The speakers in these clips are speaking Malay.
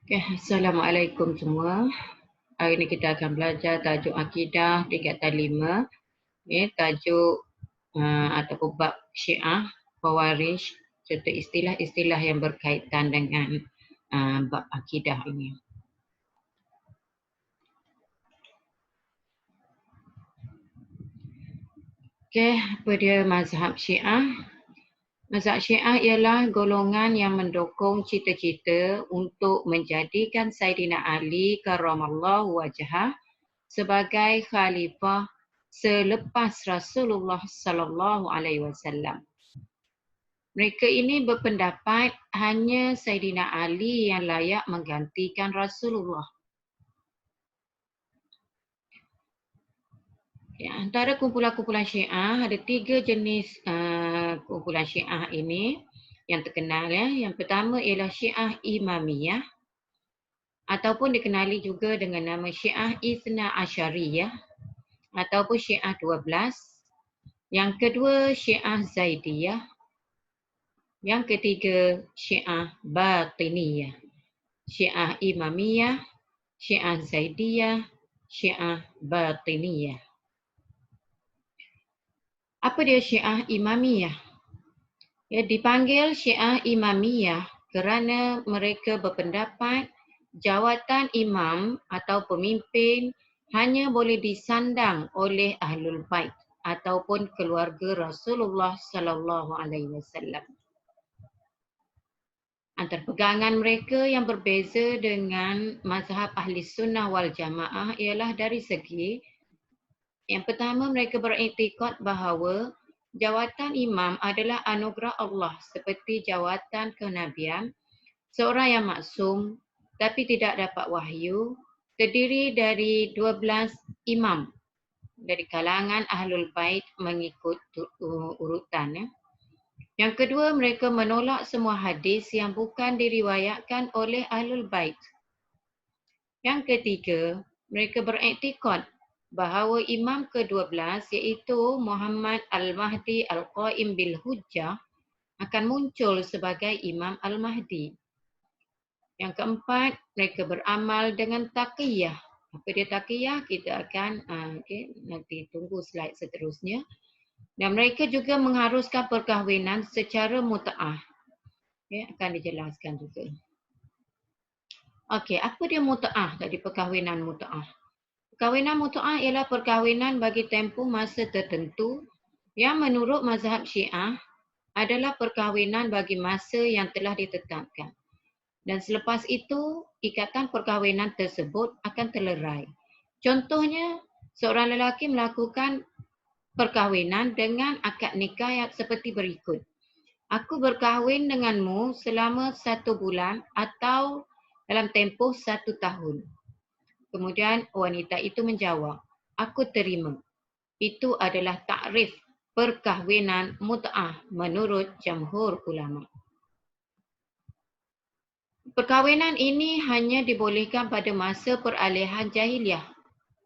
Okay, Assalamualaikum semua. Hari ini kita akan belajar tajuk akidah tingkatan 5. Tajuk ataupun bab Syiah, Khawarij, serta istilah-istilah yang berkaitan dengan bab akidah ini. Apa dia mazhab Syiah? Mazhab Syiah ialah golongan yang mendukung cita-cita untuk menjadikan Saidina Ali karramallahu wajhah sebagai khalifah selepas Rasulullah sallallahu alaihi wasallam. Mereka ini berpendapat hanya Saidina Ali yang layak menggantikan Rasulullah. Antara kumpulan-kumpulan Syiah ada 3 jenis kumpulan Syiah ini yang terkenal. Yang pertama ialah Syiah Imamiyah ataupun dikenali juga dengan nama Syiah Ithna Asyariyah ataupun Syiah 12. Yang kedua Syiah Zaidiyah. Yang ketiga Syiah Batiniyah. Syiah Imamiyah, Syiah Zaidiyah, Syiah Batiniyah. Apa dia Syiah Imamiyah? Dipanggil Syiah Imamiyah kerana mereka berpendapat jawatan imam atau pemimpin hanya boleh disandang oleh Ahlul Bait ataupun keluarga Rasulullah sallallahu alaihi wasallam. Antara pegangan mereka yang berbeza dengan mazhab Ahli Sunnah wal Jamaah ialah dari segi yang pertama, mereka beriktikad bahawa jawatan imam adalah anugerah Allah seperti jawatan kenabian, seorang yang maksum tapi tidak dapat wahyu, terdiri dari 12 imam dari kalangan Ahlul Bait mengikut urutan. Yang kedua, mereka menolak semua hadis yang bukan diriwayatkan oleh Ahlul Bait. Yang ketiga, mereka beriktikad bahawa imam ke-12 iaitu Muhammad Al-Mahdi Al-Qaim bil Hujjah akan muncul sebagai Imam Al-Mahdi. Yang keempat, mereka beramal dengan taqiyah. Apa dia taqiyah? Kita akan nanti tunggu slide seterusnya. Dan mereka juga mengharuskan perkahwinan secara muta'ah. Akan dijelaskan juga. Apa dia muta'ah tadi, perkahwinan muta'ah? Perkahwinan muta'ah ialah perkahwinan bagi tempoh masa tertentu yang menurut mazhab Syiah adalah perkahwinan bagi masa yang telah ditetapkan. Dan selepas itu, ikatan perkahwinan tersebut akan terlerai. Contohnya, seorang lelaki melakukan perkahwinan dengan akad nikah seperti berikut. Aku berkahwin denganmu selama 1 bulan atau dalam tempoh 1 tahun. Kemudian wanita itu menjawab, aku terima. Itu adalah takrif perkahwinan mut'ah menurut jamhur ulama. Perkahwinan ini hanya dibolehkan pada masa peralihan jahiliah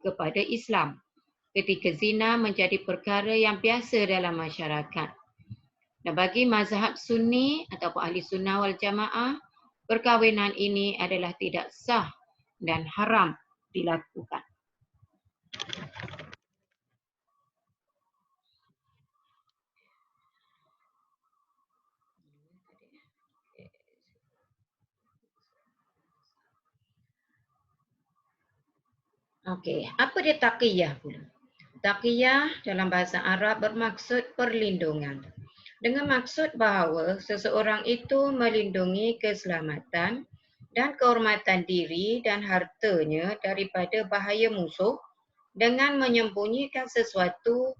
kepada Islam, ketika zina menjadi perkara yang biasa dalam masyarakat. Dan bagi mazhab Sunni ataupun Ahli Sunnah wal Jamaah, perkahwinan ini adalah tidak sah dan haram dilakukan. Apa dia taqiyah pula? Taqiyah dalam bahasa Arab bermaksud perlindungan. Dengan maksud bahawa seseorang itu melindungi keselamatan dan kehormatan diri dan hartanya daripada bahaya musuh dengan menyembunyikan sesuatu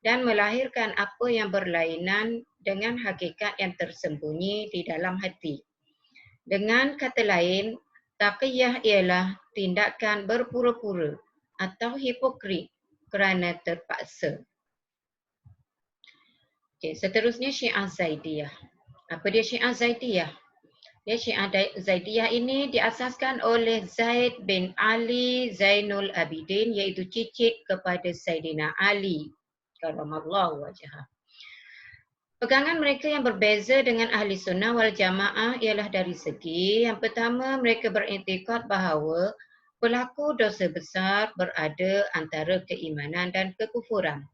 dan melahirkan apa yang berlainan dengan hakikat yang tersembunyi di dalam hati. Dengan kata lain, taqiyah ialah tindakan berpura-pura atau hipokrit kerana terpaksa. Seterusnya Syiah Zaidiyah. Apa dia Syiah Zaidiyah? Syiah Zaidiyah ini diasaskan oleh Zaid bin Ali Zainul Abidin, iaitu cicit kepada Saidina Ali karramallahu wajhah. Pegangan mereka yang berbeza dengan ahli sunnah wal jamaah ialah dari segi yang pertama mereka beriktikad bahawa pelaku dosa besar berada antara keimanan dan kekufuran.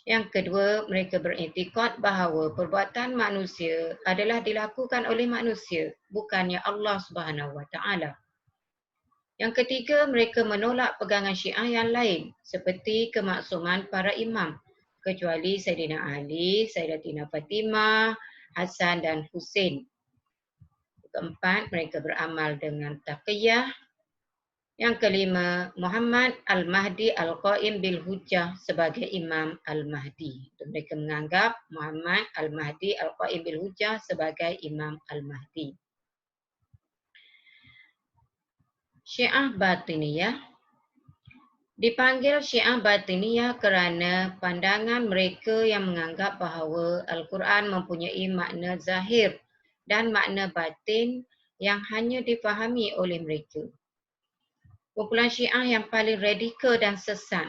Yang kedua, mereka beriktikad bahawa perbuatan manusia adalah dilakukan oleh manusia, bukannya Allah Subhanahu Wa Taala. Yang ketiga, mereka menolak pegangan Syiah yang lain seperti kemaksuman para imam, kecuali Sayyidina Ali, Sayyidatina Fatimah, Hasan dan Husain. Keempat, mereka beramal dengan taqiyah. Yang kelima, Muhammad Al-Mahdi Al-Qaim bil Hujjah sebagai Imam Al-Mahdi. Mereka menganggap Muhammad Al-Mahdi Al-Qaim bil Hujjah sebagai Imam Al-Mahdi. Syiah Batiniyah dipanggil Syiah Batiniyah kerana pandangan mereka yang menganggap bahawa Al-Quran mempunyai makna zahir dan makna batin yang hanya difahami oleh mereka. Kumpulan Syiah yang paling radikal dan sesat.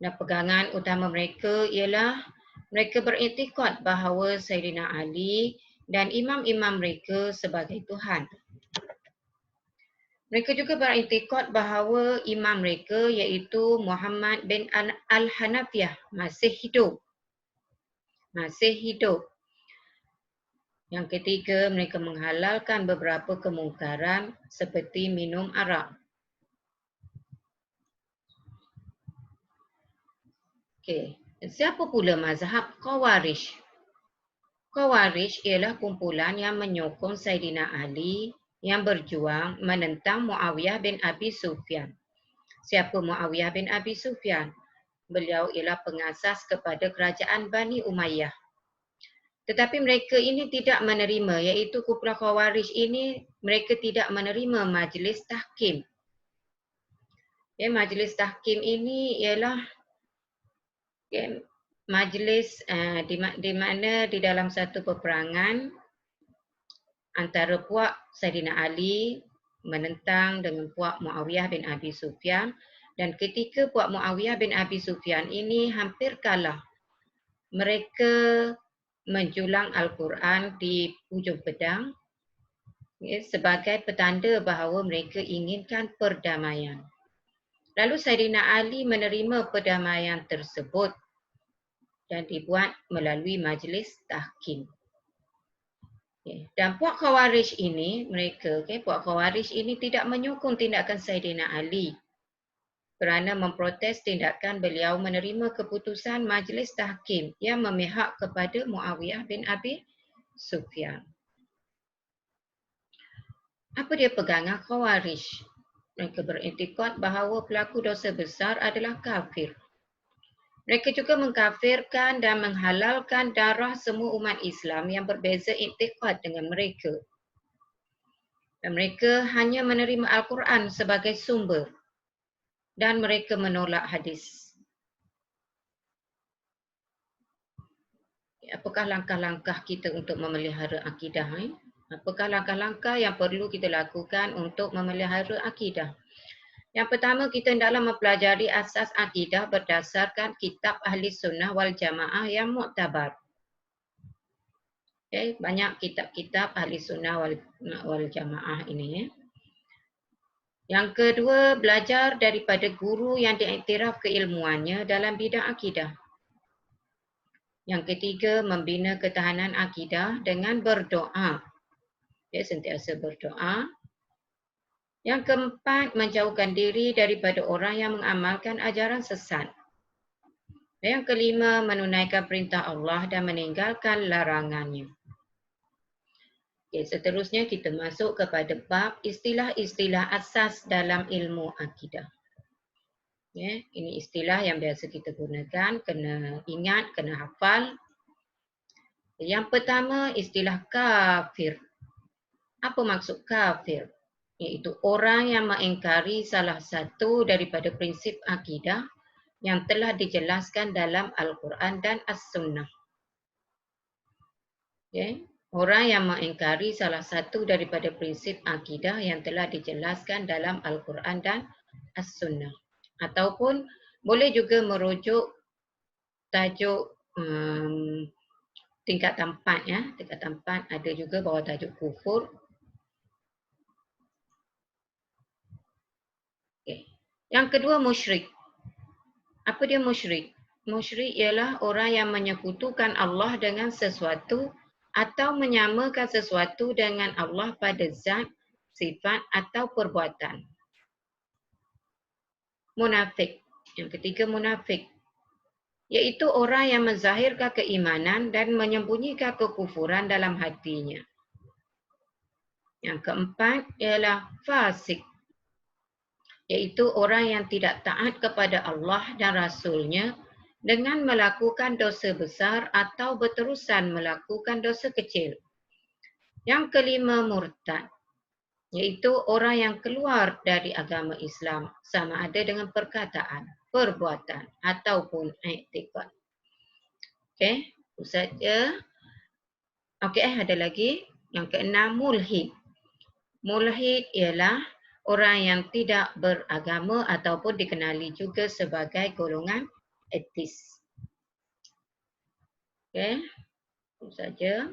Dan pegangan utama mereka ialah mereka beriktikad bahawa Sayyidina Ali dan imam-imam mereka sebagai Tuhan. Mereka juga beriktikad bahawa imam mereka iaitu Muhammad bin Al-Hanafiyah masih hidup. Masih hidup. Yang ketiga, mereka menghalalkan beberapa kemungkaran seperti minum arak. Okey, siapa pula mazhab Khawarij? Khawarij ialah kumpulan yang menyokong Saidina Ali yang berjuang menentang Muawiyah bin Abi Sufyan. Siapa Muawiyah bin Abi Sufyan? Beliau ialah pengasas kepada kerajaan Bani Umayyah. Tetapi mereka ini tidak menerima, iaitu kumpulan Khawarij ini, mereka tidak menerima majlis tahkim. Ya, majlis tahkim ini ialah majlis di mana di dalam satu peperangan antara puak Saidina Ali menentang dengan puak Muawiyah bin Abi Sufyan, dan ketika puak Muawiyah bin Abi Sufyan ini hampir kalah, mereka menjulang Al-Quran di ujung pedang sebagai petanda bahawa mereka inginkan perdamaian. Lalu Saidina Ali menerima perdamaian tersebut dan dibuat melalui majlis tahkim. Dan puak Khawarij ini, puak Khawarij ini tidak menyokong tindakan Saidina Ali kerana memprotes tindakan beliau menerima keputusan majlis tahkim yang memihak kepada Muawiyah bin Abi Sufyan. Apa dia pegangan Khawarij? Mereka beriktikad bahawa pelaku dosa besar adalah kafir. Mereka juga mengkafirkan dan menghalalkan darah semua umat Islam yang berbeza iktikad dengan mereka. Dan mereka hanya menerima Al-Quran sebagai sumber dan mereka menolak hadis. Apakah langkah-langkah kita untuk memelihara akidah? Apakah langkah-langkah yang perlu kita lakukan untuk memelihara akidah? Yang pertama, kita hendaklah mempelajari asas akidah berdasarkan kitab Ahli Sunnah wal Jamaah yang muktabar. Okay, banyak kitab-kitab Ahli Sunnah wal Jamaah ini. Yang kedua, belajar daripada guru yang diiktiraf keilmuannya dalam bidang akidah. Yang ketiga, membina ketahanan akidah dengan berdoa. Sentiasa berdoa. Yang keempat, menjauhkan diri daripada orang yang mengamalkan ajaran sesat. Yang kelima, menunaikan perintah Allah dan meninggalkan larangannya. Seterusnya kita masuk kepada bab istilah-istilah asas dalam ilmu akidah. Ini istilah yang biasa kita gunakan, kena ingat, kena hafal. Yang pertama, istilah kafir. Apa maksud kafir? Iaitu orang yang mengingkari salah satu daripada prinsip akidah yang telah dijelaskan dalam Al-Quran dan As-Sunnah. Orang yang mengingkari salah satu daripada prinsip akidah yang telah dijelaskan dalam Al-Quran dan As-Sunnah. Ataupun boleh juga merujuk tajuk tingkatan 4 ya. Tingkatan 4 ada juga bawah tajuk kufur. Okay. Yang kedua musyrik. Apa dia musyrik? Musyrik ialah orang yang menyekutukan Allah dengan sesuatu atau menyamakan sesuatu dengan Allah pada zat, sifat atau perbuatan. Munafik. Yang ketiga munafik. Iaitu orang yang menzahirkan keimanan dan menyembunyikan kekufuran dalam hatinya. Yang keempat ialah fasik. Iaitu orang yang tidak taat kepada Allah dan Rasul-Nya dengan melakukan dosa besar atau berterusan melakukan dosa kecil. Yang kelima murtad. Iaitu orang yang keluar dari agama Islam sama ada dengan perkataan, perbuatan ataupun i'tiqad. Okey, itu saja. Okey, ada lagi. Yang keenam mulhid. Mulhid ialah orang yang tidak beragama ataupun dikenali juga sebagai golongan etis. Okey, itu saja.